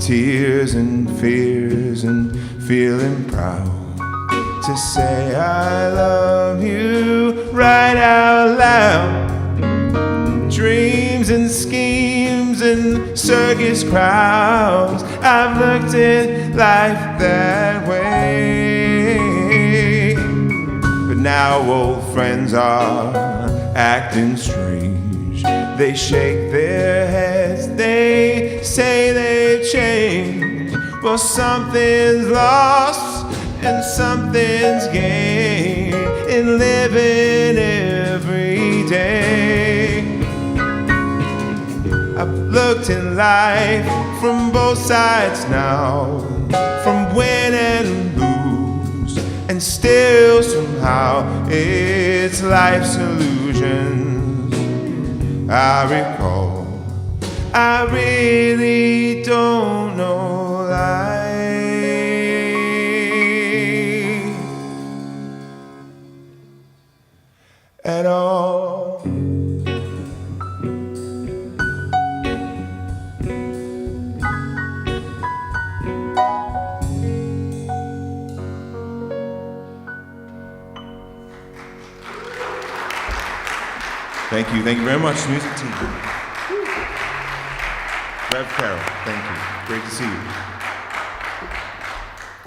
tears and fears and feeling proud to say I love you right out loud. Dreams and schemes and circus crowds, I've looked at life that way. But now old friends are acting strange. They shake their heads, they say they've changed. Well, something's lost and something's gained in living every day. I've looked in life from both sides now, from win and lose, and still somehow it's life's illusions I recall. I really don't know life at all. Thank you very much, music team. Rev Carol, thank you. Great to see you.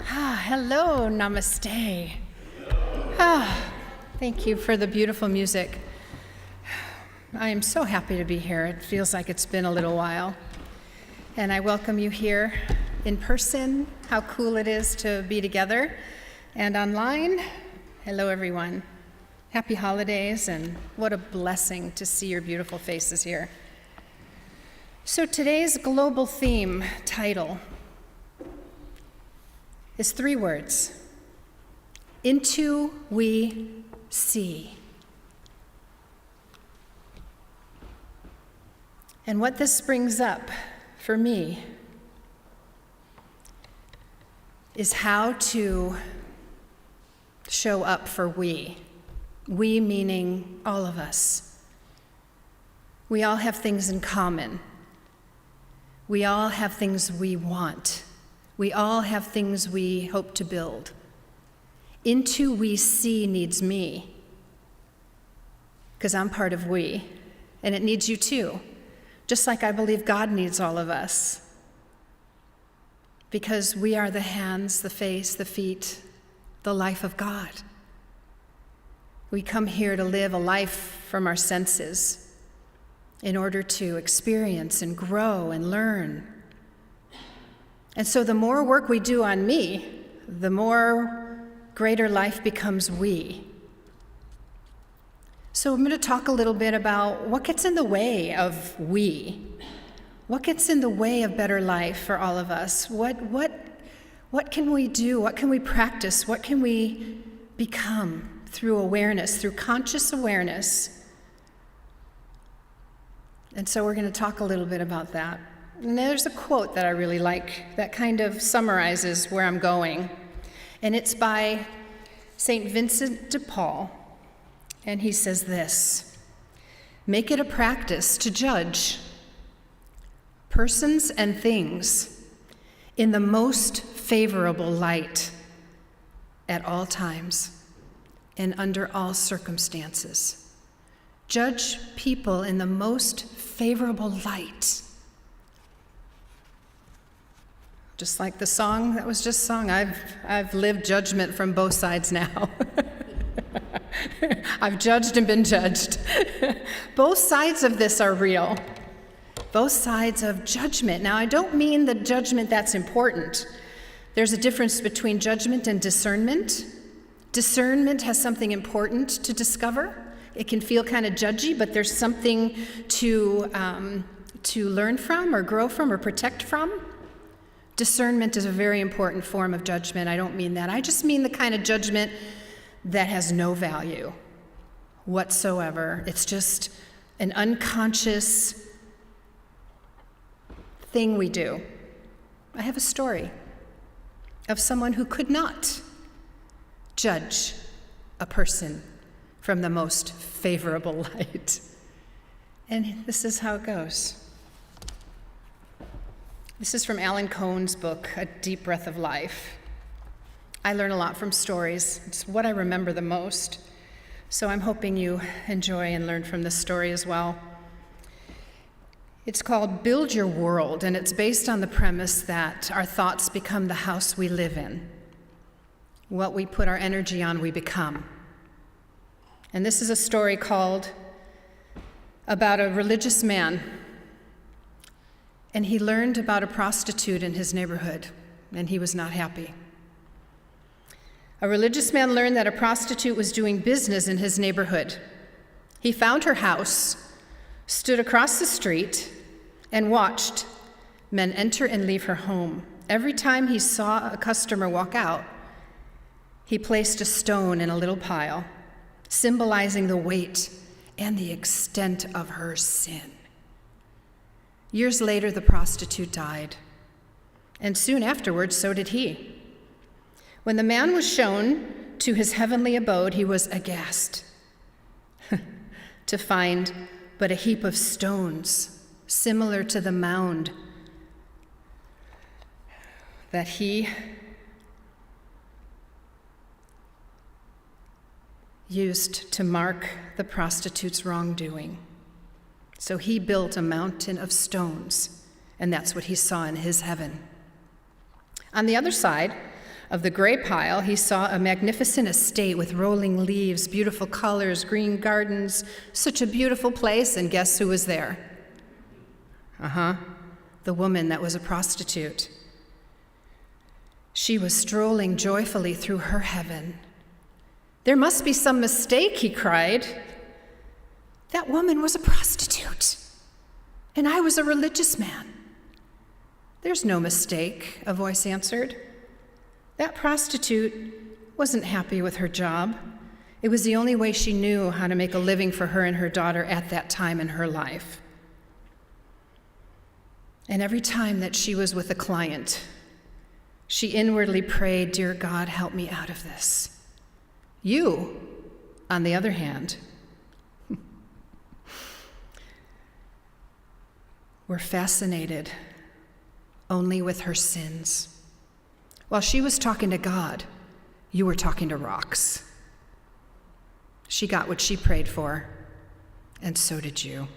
Hello, Namasté. Thank you for the beautiful music. I am so happy to be here. It feels like it's been a little while. And I welcome you here in person. How cool it is to be together. And online, hello, everyone. Happy holidays, and what a blessing to see your beautiful faces here. So today's global theme title is 3 words: Into We See. And what this brings up for me is how to show up for we. We meaning all of us. We all have things in common. We all have things we want. We all have things we hope to build. Into we see needs me, because I'm part of we, and it needs you too, just like I believe God needs all of us, because we are the hands, the face, the feet, the life of God. We come here to live a life from our senses in order to experience and grow and learn. And so the more work we do on me, the more greater life becomes we. So I'm going to talk a little bit about what gets in the way of we. What gets in the way of better life for all of us? What can we do? What can we practice? What can we become? Through awareness, through conscious awareness. And so we're going to talk a little bit about that. And there's a quote that I really like that kind of summarizes where I'm going. And it's by St. Vincent de Paul. And he says this: make it a practice to judge persons and things in the most favorable light at all times and under all circumstances. Judge people in the most favorable light. Just like the song that was just sung, I've lived judgment from both sides now. I've judged and been judged. Both sides of this are real. Both sides of judgment. Now, I don't mean the judgment that's important. There's a difference between judgment and discernment. Discernment has something important to discover. It can feel kind of judgy, but there's something to learn from or grow from or protect from. Discernment is a very important form of judgment. I don't mean that. I just mean the kind of judgment that has no value whatsoever. It's just an unconscious thing we do. I have a story of someone who could not judge a person from the most favorable light. And this is how it goes. This is from Alan Cohen's book, A Deep Breath of Life. I learn a lot from stories. It's what I remember the most. So I'm hoping you enjoy and learn from this story as well. It's called Build Your World, and it's based on the premise that our thoughts become the house we live in. What we put our energy on, we become. And this is a story called about a religious man. And he learned about a prostitute in his neighborhood, and he was not happy. A religious man learned that a prostitute was doing business in his neighborhood. He found her house, stood across the street, and watched men enter and leave her home. Every time he saw a customer walk out, he placed a stone in a little pile, symbolizing the weight and the extent of her sin. Years later, the prostitute died, and soon afterwards, so did he. When the man was shown to his heavenly abode, he was aghast to find but a heap of stones, similar to the mound that he used to mark the prostitute's wrongdoing. So he built a mountain of stones, and that's what he saw in his heaven. On the other side of the gray pile, he saw a magnificent estate with rolling leaves, beautiful colors, green gardens, such a beautiful place, and guess who was there? The woman that was a prostitute. She was strolling joyfully through her heaven. There must be some mistake, he cried. That woman was a prostitute, and I was a religious man. There's no mistake, a voice answered. That prostitute wasn't happy with her job. It was the only way she knew how to make a living for her and her daughter at that time in her life. And every time that she was with a client, she inwardly prayed, "Dear God, help me out of this." You, on the other hand, were fascinated only with her sins. While she was talking to God, you were talking to rocks. She got what she prayed for, and so did you.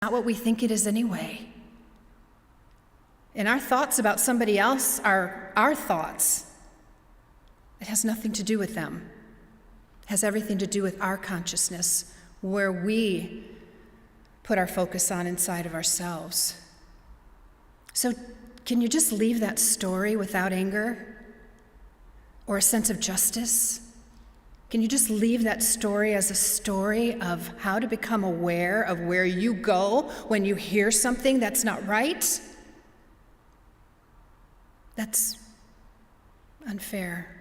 Not what we think it is anyway. And our thoughts about somebody else are our thoughts. It has nothing to do with them. It has everything to do with our consciousness, where we put our focus on inside of ourselves. So can you just leave that story without anger or a sense of justice? Can you just leave that story as a story of how to become aware of where you go when you hear something that's not right? That's unfair.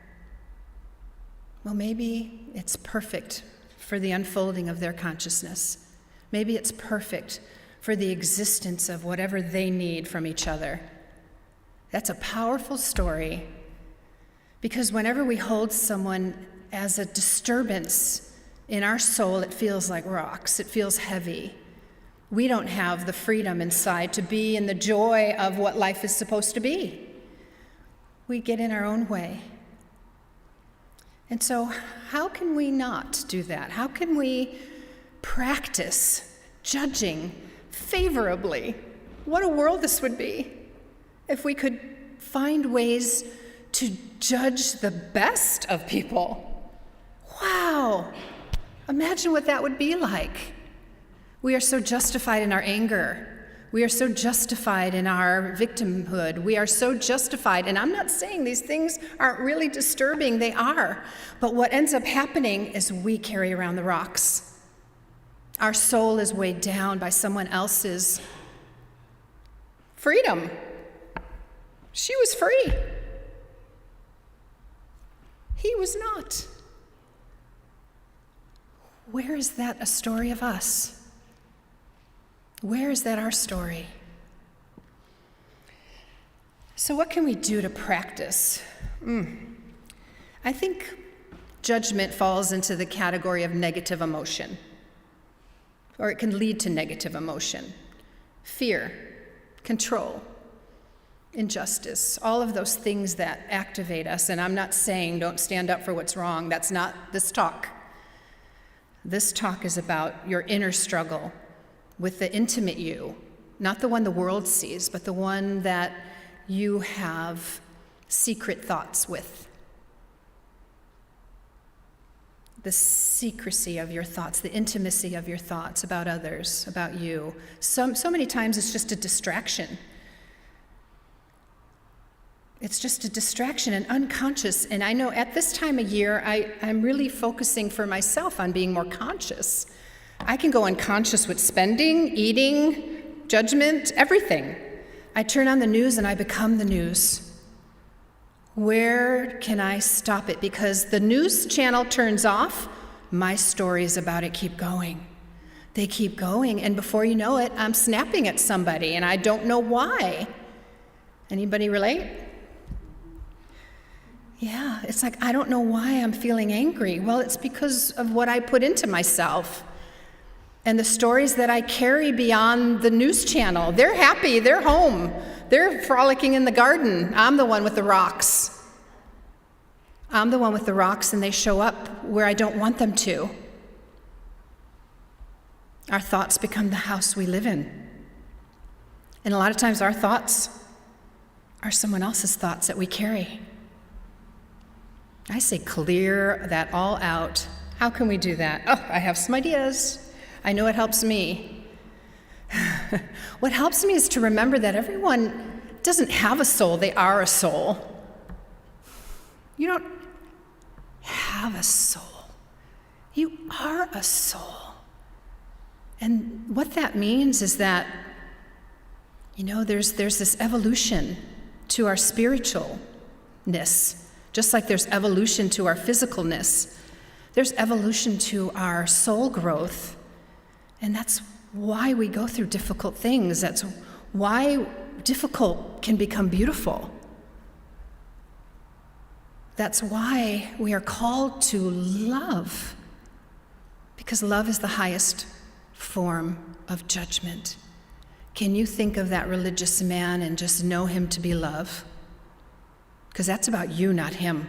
Well, maybe it's perfect for the unfolding of their consciousness. Maybe it's perfect for the existence of whatever they need from each other. That's a powerful story, because whenever we hold someone as a disturbance in our soul, it feels like rocks. It feels heavy. We don't have the freedom inside to be in the joy of what life is supposed to be. We get in our own way. And so, how can we not do that? How can we practice judging favorably? What a world this would be if we could find ways to judge the best of people. Wow! Imagine what that would be like. We are so justified in our anger. We are so justified in our victimhood. We are so justified, and I'm not saying these things aren't really disturbing, they are. But what ends up happening is we carry around the rocks. Our soul is weighed down by someone else's freedom. She was free. He was not. Where is that a story of us? Where is that our story? So what can we do to practice? I think judgment falls into the category of negative emotion, or it can lead to negative emotion. Fear, control, injustice, all of those things that activate us. And I'm not saying don't stand up for what's wrong. That's not this talk. This talk is about your inner struggle with the intimate you, not the one the world sees, but the one that you have secret thoughts with. The secrecy of your thoughts, the intimacy of your thoughts about others, about you. So many times it's just a distraction. It's just a distraction and unconscious. And I know at this time of year, I'm really focusing for myself on being more conscious. I can go unconscious with spending, eating, judgment, everything. I turn on the news and I become the news. Where can I stop it? Because the news channel turns off, my stories about it keep going. They keep going, and before you know it, I'm snapping at somebody, and I don't know why. Anybody relate? Yeah, it's like, I don't know why I'm feeling angry. Well, it's because of what I put into myself. And the stories that I carry beyond the news channel. They're happy, they're home, they're frolicking in the garden. I'm the one with the rocks. I'm the one with the rocks, and they show up where I don't want them to. Our thoughts become the house we live in. And a lot of times our thoughts are someone else's thoughts that we carry. I say clear that all out. How can we do that? Oh, I have some ideas. I know it helps me. What helps me is to remember that everyone doesn't have a soul, they are a soul. You don't have a soul. You are a soul. And what that means is that, there's this evolution to our spiritualness, just like there's evolution to our physicalness. There's evolution to our soul growth. And that's why we go through difficult things. That's why difficult can become beautiful. That's why we are called to love, because love is the highest form of judgment. Can you think of that religious man and just know him to be love? Because that's about you, not him.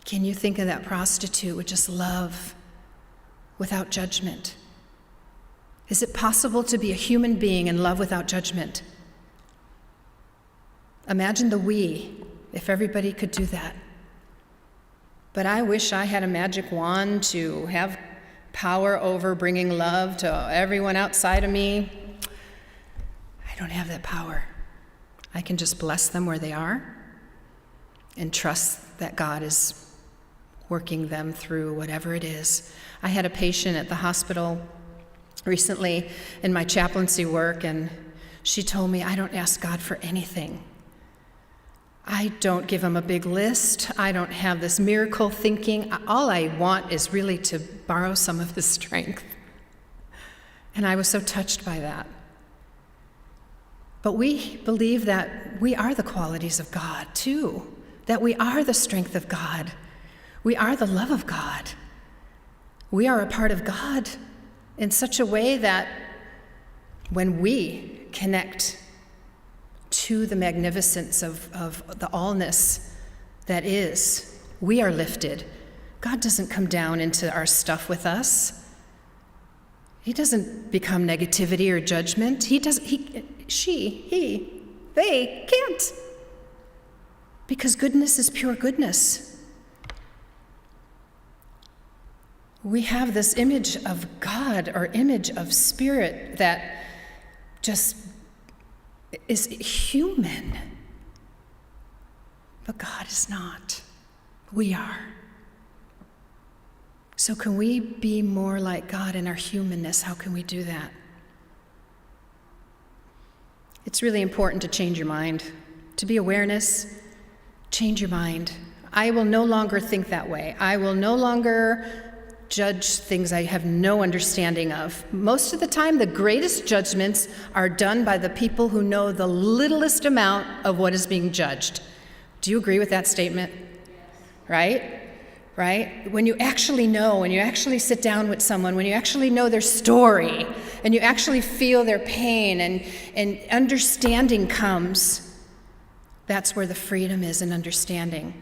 Can you think of that prostitute with just love, without judgment? Is it possible to be a human being in love without judgment? Imagine the we, if everybody could do that. But I wish I had a magic wand to have power over bringing love to everyone outside of me. I don't have that power. I can just bless them where they are and trust that God is working them through whatever it is. I had a patient at the hospital recently in my chaplaincy work, and she told me, I don't ask God for anything. I don't give him a big list. I don't have this miracle thinking. All I want is really to borrow some of his strength. And I was so touched by that. But we believe that we are the qualities of God, too, that we are the strength of God. We are the love of God. We are a part of God. in such a way that when we connect to the magnificence of the allness that is, we are lifted. God doesn't come down into our stuff with us. He doesn't become negativity or judgment. They can't. Because goodness is pure goodness. We have this image of God or image of spirit that just is human. But God is not. We are. So can we be more like God in our humanness? How can we do that? It's really important to change your mind. To be awareness, change your mind. I will no longer think that way. I will no longer judge things I have no understanding of. Most of the time, the greatest judgments are done by the people who know the littlest amount of what is being judged. Do you agree with that statement? Right? Right? When you actually know, when you actually sit down with someone, when you actually know their story, and you actually feel their pain, and understanding comes, that's where the freedom is in understanding.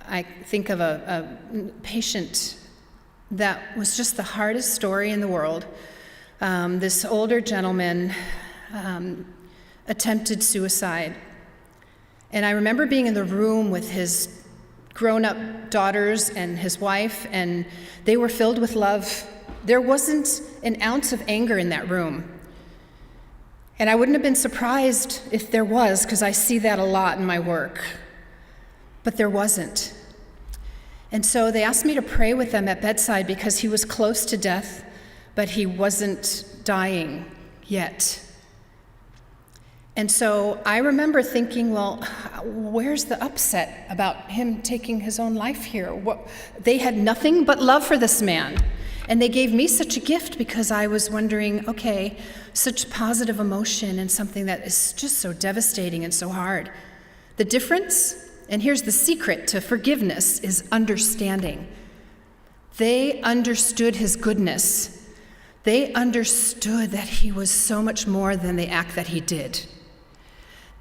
I think of a patient that was just the hardest story in the world. This older gentleman attempted suicide. And I remember being in the room with his grown-up daughters and his wife, and they were filled with love. There wasn't an ounce of anger in that room. And I wouldn't have been surprised if there was, because I see that a lot in my work. But there wasn't. And so they asked me to pray with them at bedside because he was close to death, but he wasn't dying yet. And so I remember thinking, well, where's the upset about him taking his own life here? They had nothing but love for this man. And they gave me such a gift because I was wondering, okay, such positive emotion and something that is just so devastating and so hard. The difference, and here's the secret to forgiveness, is understanding. They understood his goodness. They understood that he was so much more than the act that he did.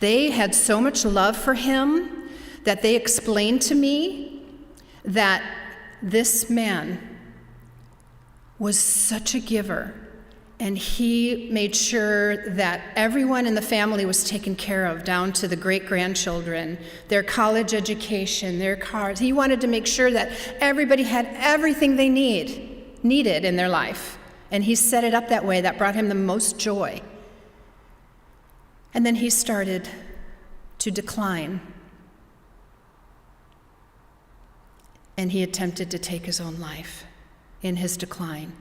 They had so much love for him that they explained to me that this man was such a giver, and he made sure that everyone in the family was taken care of, down to the great-grandchildren, their college education, their cars. He wanted to make sure that everybody had everything they needed in their life, and he set it up that way. That brought him the most joy. And then he started to decline. And he attempted to take his own life in his decline.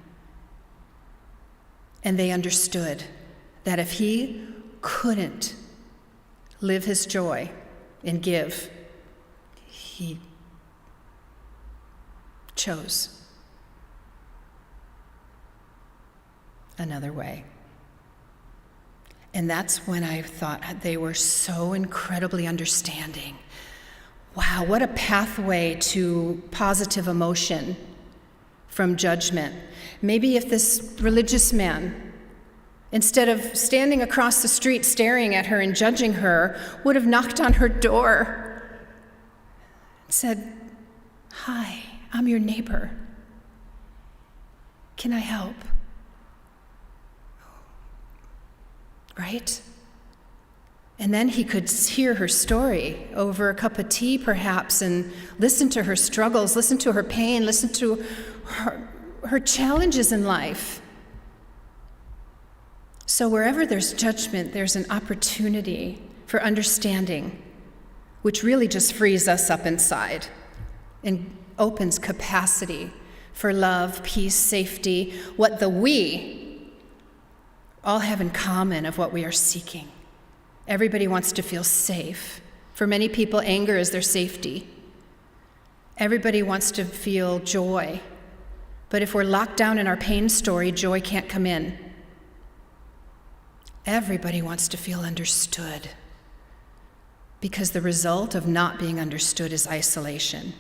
And they understood that if he couldn't live his joy and give, he chose another way. And that's when I thought they were so incredibly understanding. Wow, what a pathway to positive emotion from judgment. Maybe if this religious man, instead of standing across the street staring at her and judging her, would have knocked on her door and said, "Hi, I'm your neighbor. Can I help?" Right? And then he could hear her story over a cup of tea, perhaps, and listen to her struggles, listen to her pain, listen to her challenges in life. So wherever there's judgment, there's an opportunity for understanding, which really just frees us up inside and opens capacity for love, peace, safety, what the we all have in common of what we are seeking. Everybody wants to feel safe. For many people, anger is their safety. Everybody wants to feel joy. But if we're locked down in our pain story, joy can't come in. Everybody wants to feel understood, because the result of not being understood is isolation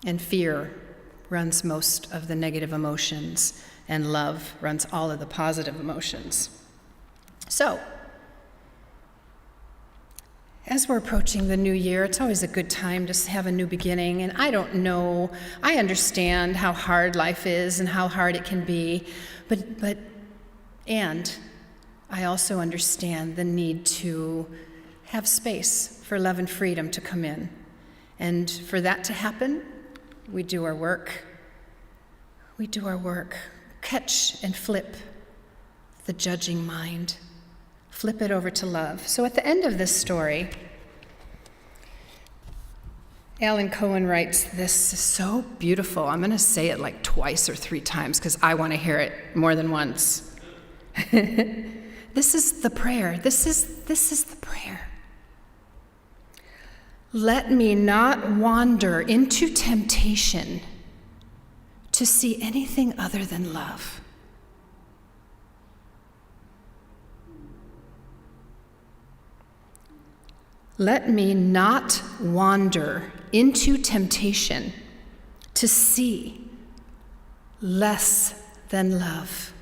and fear. runs most of the negative emotions, and love runs all of the positive emotions. So, as we're approaching the new year, it's always a good time to have a new beginning. And I don't know, I understand how hard life is and how hard it can be, and I also understand the need to have space for love and freedom to come in. And for that to happen, we do our work. We do our work. Catch and flip the judging mind. Flip it over to love. So at the end of this story, Alan Cohen writes this so beautiful. I'm going to say it like twice or 3 times because I want to hear it more than once. This is the prayer. This is the prayer. Let me not wander into temptation to see anything other than love. Let me not wander into temptation to see less than love.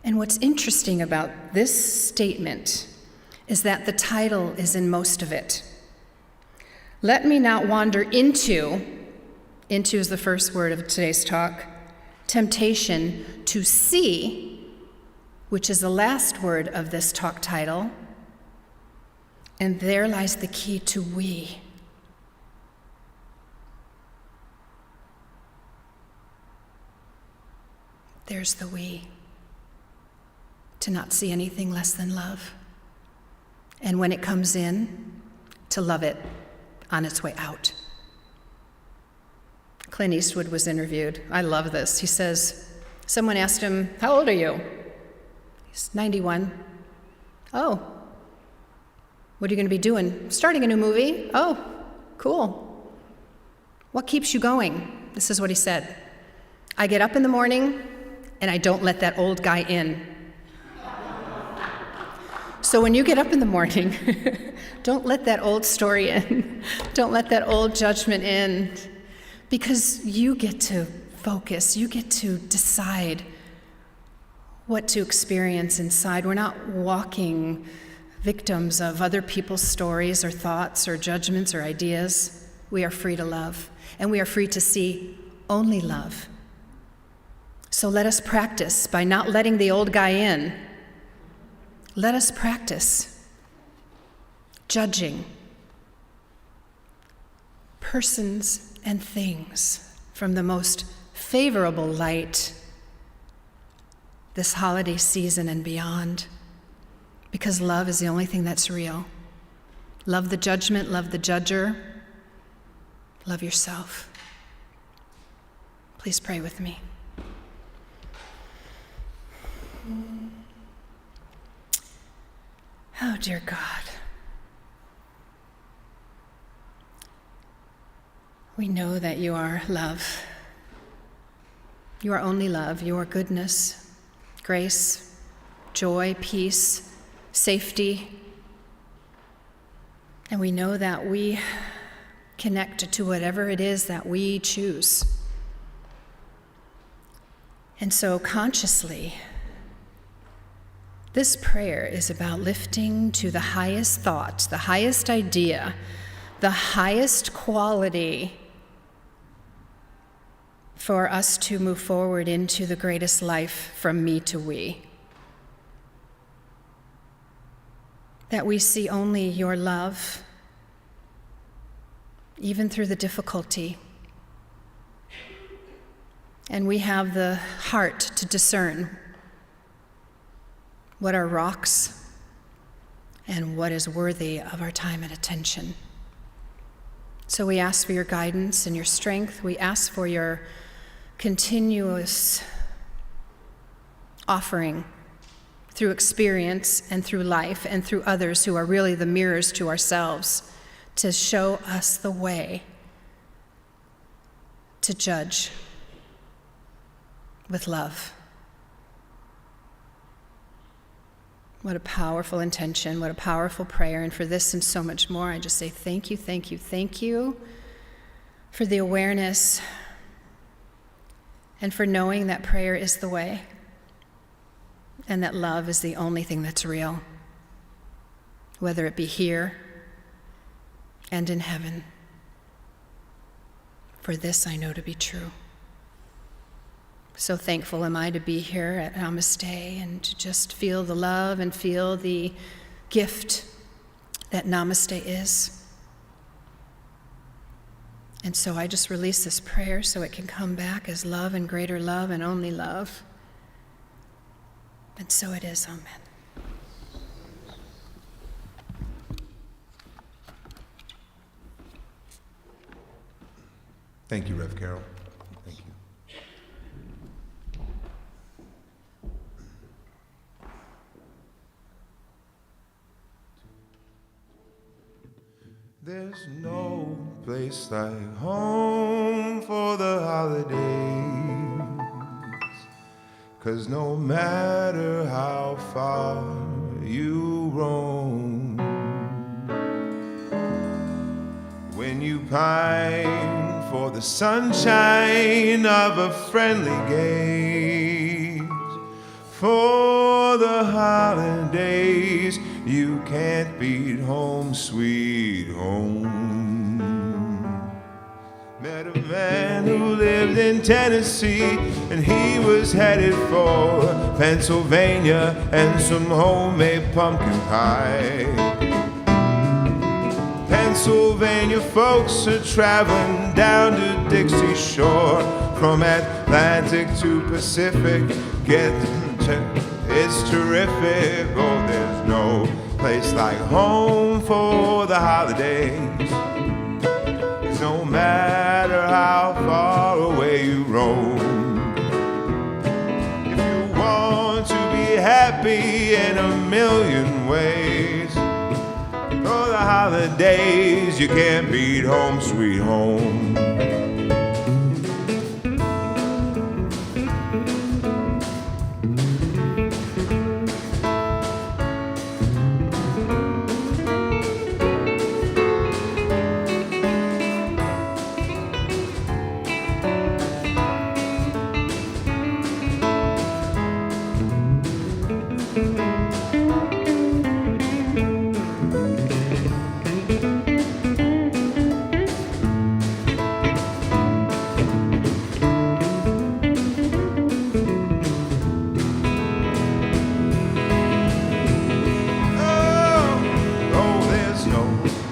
And what's interesting about this statement is that the title is in most of it. Let me not wander into is the first word of today's talk, temptation to see, which is the last word of this talk title, and there lies the key to we. There's the we, to not see anything less than love. And when it comes in, to love it on its way out. Clint Eastwood was interviewed. I love this. He says, someone asked him, how old are you? He's 91. Oh, what are you going to be doing? Starting a new movie. Oh, cool. What keeps you going? This is what he said. I get up in the morning and I don't let that old guy in. So when you get up in the morning, don't let that old story in. Don't let that old judgment in. Because you get to focus. You get to decide what to experience inside. We're not walking victims of other people's stories or thoughts or judgments or ideas. We are free to love, and we are free to see only love. So let us practice by not letting the old guy in. Let us practice judging persons and things from the most favorable light this holiday season and beyond, because love is the only thing that's real. Love the judgment, love the judger, love yourself. Please pray with me. Oh, dear God, we know that you are love. You are only love. You are goodness, grace, joy, peace, safety. And we know that we connect to whatever it is that we choose. And so consciously, this prayer is about lifting to the highest thought, the highest idea, the highest quality for us to move forward into the greatest life from me to we. That we see only your love, even through the difficulty. And we have the heart to discern what are rocks and what is worthy of our time and attention. So we ask for your guidance and your strength. We ask for your continuous offering through experience and through life and through others who are really the mirrors to ourselves, to show us the way to judge with love. What a powerful intention, what a powerful prayer. And for this and so much more, I just say thank you, thank you, thank you. for the awareness, and for knowing that prayer is the way, and that love is the only thing that's real, whether it be here and in heaven. For this I know to be true. So thankful am I to be here at Namasté and to just feel the love and feel the gift that Namasté is. And so I just release this prayer so it can come back as love and greater love and only love. And so it is, amen. Thank you, Rev Carol. Thank you. There's no place like home for the holidays, 'cause no matter how far you roam, when you pine for the sunshine of a friendly gaze, for the holidays, you can't beat home, sweet home. Met a man who lived in Tennessee, and he was headed for Pennsylvania and some homemade pumpkin pie. Pennsylvania folks are traveling down to Dixie Shore, from Atlantic to Pacific. It's terrific. Oh, there's no place like home for the holidays. 'Cause no matter how far away you roam, if you want to be happy in a million ways, for the holidays, you can't beat home, sweet home.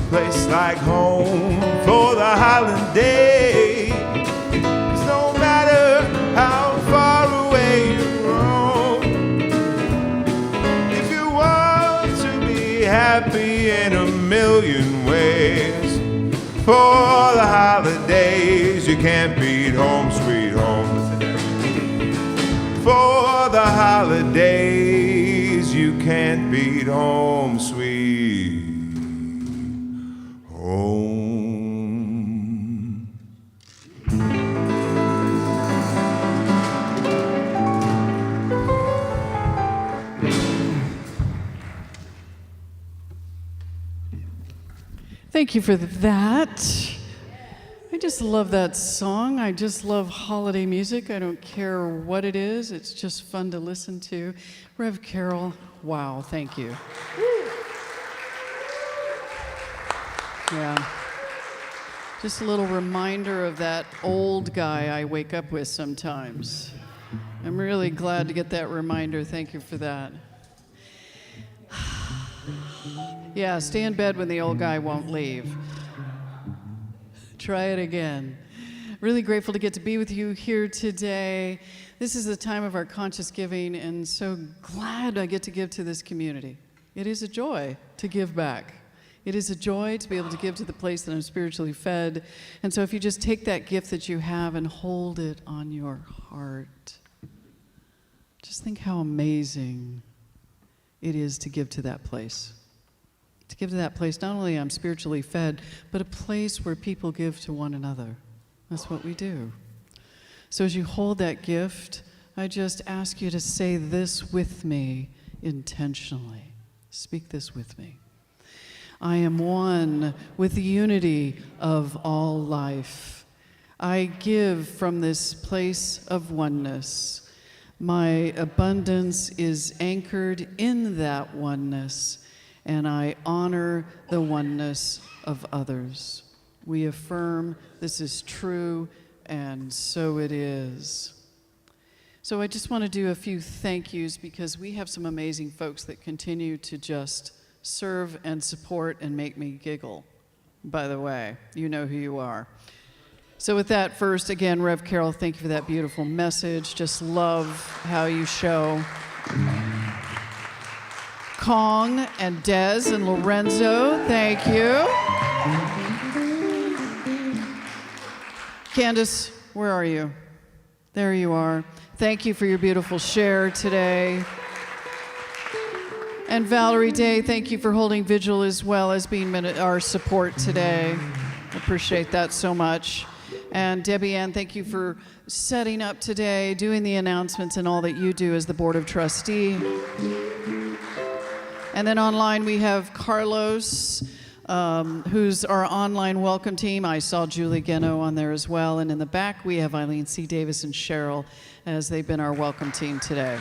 Place like home for the holiday. 'Cause no matter how far away you roam, if you want to be happy in a million ways, for the holidays, you can't beat home, sweet home. For the holidays, you can't beat home, sweet home. Thank you for that. I just love that song. I just love holiday music. I don't care what it is. It's just fun to listen to. Rev Carol, wow, thank you. Yeah. Just a little reminder of that old guy I wake up with sometimes. I'm really glad to get that reminder. Thank you for that. Yeah, stay in bed when the old guy won't leave. Try it again. Really grateful to get to be with you here today. This is the time of our conscious giving, and so glad I get to give to this community. It is a joy to give back. It is a joy to be able to give to the place that I'm spiritually fed. And so if you just take that gift that you have and hold it on your heart, just think how amazing it is to give to that place. To give to that place, not only I'm spiritually fed, but a place where people give to one another. That's what we do. So as you hold that gift, I just ask you to say this with me intentionally. Speak this with me. I am one with the unity of all life. I give from this place of oneness. My abundance is anchored in that oneness, and I honor the oneness of others. We affirm this is true, and so it is. So I just want to do a few thank yous because we have some amazing folks that continue to just serve and support and make me giggle. By the way, you know who you are. So with that, first, again, Rev Carol, thank you for that beautiful message. Just love how you show. Kong and Des and Lorenzo, thank you. Candace, where are you? There you are. Thank you for your beautiful share today. And Valerie Day, thank you for holding vigil as well as being our support today. Appreciate that so much. And Debbie Ann, thank you for setting up today, doing the announcements and all that you do as the Board of Trustee. And then online we have Carlos, who's our online welcome team. I saw Julie Geno on there as well. And in the back we have Eileen C. Davis and Cheryl, as they've been our welcome team today.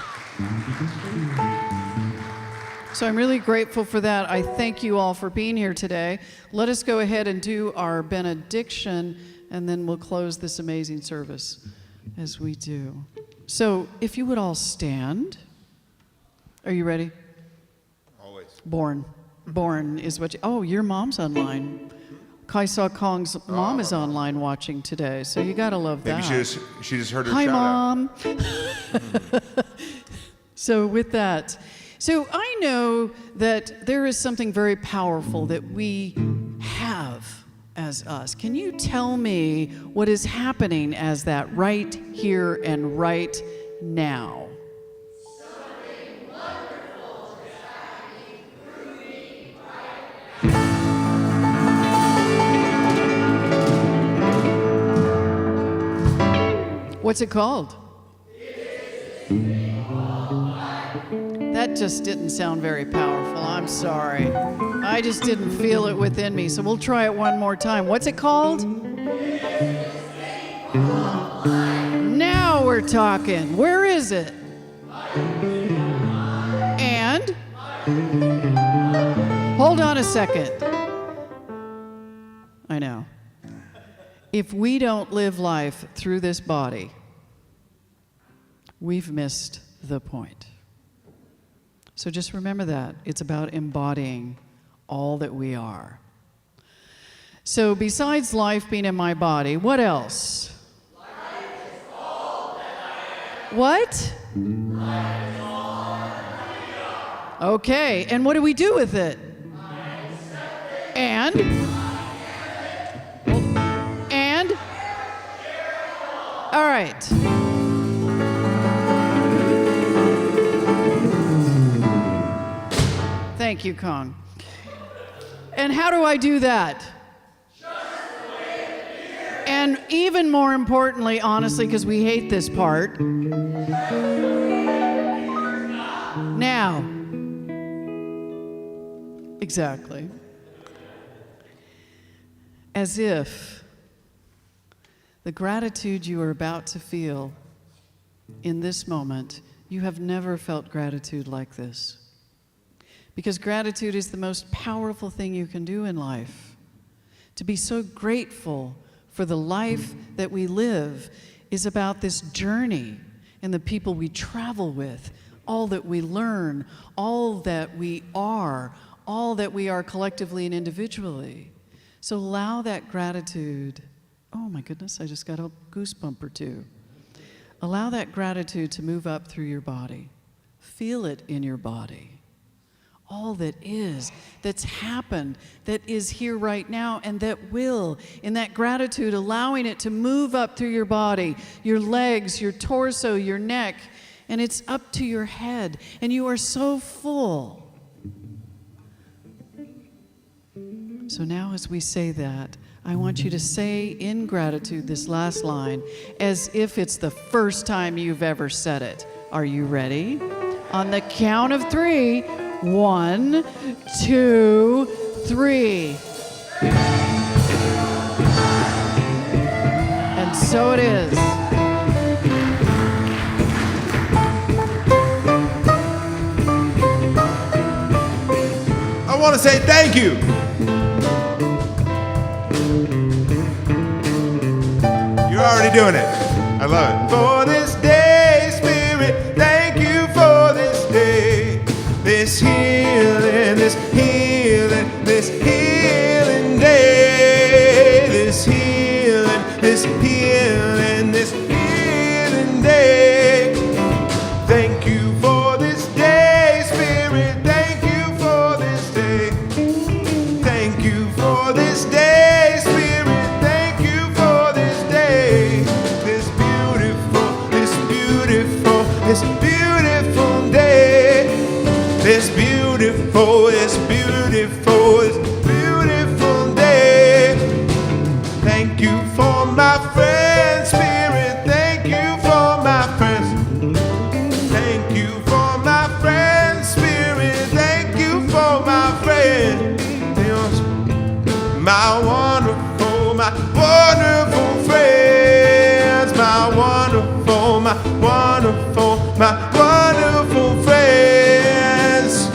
So I'm really grateful for that. I thank you all for being here today. Let us go ahead and do our benediction, and then we'll close this amazing service as we do. So if you would all stand. Are you ready? Always. Born is what you, oh, your mom's online. Kaisa Kong's mom is online watching today, so you gotta love that. Maybe she just heard her Hi, shout Mom. So with that, so I know that there is something very powerful that we have as us. Can you tell me what is happening as that right here and right now? Something wonderful is happening through me right now. What's it called? That just didn't sound very powerful. I'm sorry. I just didn't feel it within me. So we'll try it one more time. What's it called? Now we're talking. Where is it? And? Hold on a second. I know. If we don't live life through this body, we've missed the point. So just remember that. It's about embodying all that we are. So besides life being in my body, what else? Life is all that I am. What? Life is all that we are. Okay, and what do we do with it? I accept it. And? And? All right. Thank you, Kong. And how do I do that? And even more importantly, honestly, because we hate this part. Now. Exactly. As if the gratitude you are about to feel in this moment, you have never felt gratitude like this. Because gratitude is the most powerful thing you can do in life. To be so grateful for the life that we live is about this journey and the people we travel with, all that we learn, all that we are collectively and individually. So allow that gratitude, oh my goodness, I just got a goosebump or two. Allow that gratitude to move up through your body. Feel it in your body. All that is, that's happened, that is here right now, and that will. In that gratitude, allowing it to move up through your body, your legs, your torso, your neck, and it's up to your head, and you are so full. So now as we say that, I want you to say in gratitude this last line as if it's the first time you've ever said it. Are you ready? On the count of 3, 1, 2, 3. And so it is. I want to say thank you. You're already doing it. I love it. For this day, Spirit, thank you for this day. This healing, this healing, this healing day. This healing, this healing, this healing day. Thank you for this day, Spirit. Thank you for this day. Thank you for this day, Spirit. Thank you for this day. This beautiful, this beautiful, this beautiful day. This beautiful, this beautiful, this beautiful day. Thank you for my friends, Spirit. Thank you for my friends. Thank you for my friends, Spirit. Thank you for my friends. My wonderful friends. My wonderful, my wonderful, my wonderful friends.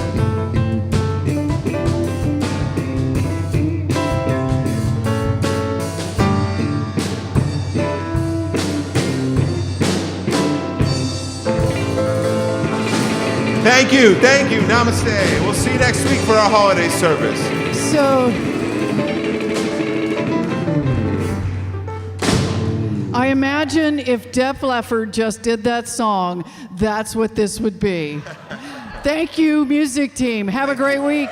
Thank you, thank you. Namaste. We'll see you next week for our holiday service. So, I imagine if Def Leppard just did that song, that's what this would be. Thank you, music team. Have a great week.